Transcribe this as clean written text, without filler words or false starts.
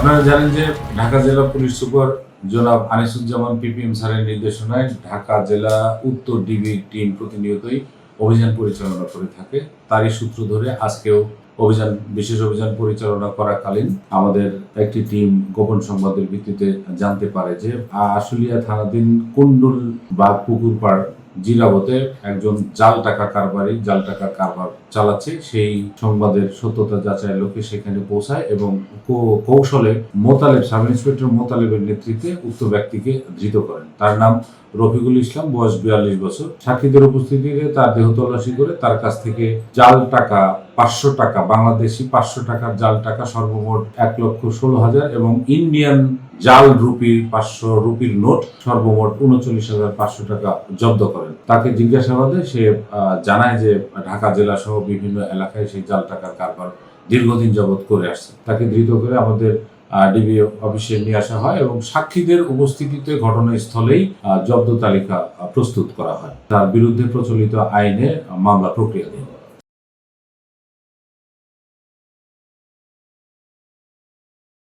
আপনারা জানেন যে ঢাকা জেলা পুলিশ সুপার জনাব আনিসুজ্জামান পিপিএম স্যারের নির্দেশনায় ঢাকা জেলা উত্তর ডিবি টিম প্রতিনিয়তই অভিযান পরিচালনা করে থাকে। তারই সূত্র ধরে আজকেও বিশেষ অভিযান পরিচালনা করাকালীন আমাদের একটি টিম গোপন সংবাদের ভিত্তিতে জানতে পারে যে আশুলিয়া থানাধীন কুন্ডুল বা পুকুরপাড় জিরাবতে একজন জাল টাকার কারবার চালাচ্ছে। সেই সংবাদের সত্যতা যাচাইয়ের লক্ষ্যে সেখানে পৌঁছায় এবং কৌশলে সাব ইন্সপেক্টর মোতালেবের নেতৃত্বে উক্ত ব্যক্তিকে ধৃত করেন। তার নাম রফিকুল ইসলাম, বয়স 42 বছর। সাক্ষীদের উপস্থিতিতে তার দেহ তল্লাশি করে তার কাছ থেকে জাল টাকা 500 টাকা, বাংলাদেশি 500 টাকার জাল টাকা সর্বমোট 1,16,000 এবং ইন্ডিয়ান জাল রুপি 500 রুপির নোট সর্বমোট 39,500 টাকা জব্দ করেন। তাকে জিজ্ঞাসাবাদে সে জানায় যে ঢাকা জেলা সহ বিভিন্ন এলাকায় সেই জাল টাকার কারবার দীর্ঘদিন যাবৎ করে আসছে। তাকে ধৃত করে আমাদের ডিবি অফিসে নিয়ে আসা হয় এবং সাক্ষীদের উপস্থিতিতে ঘটনাস্থলেই জব্দ তালিকা প্রস্তুত করা হয়। তার বিরুদ্ধে প্রচলিত আইনে মামলা প্রক্রিয়াধীন।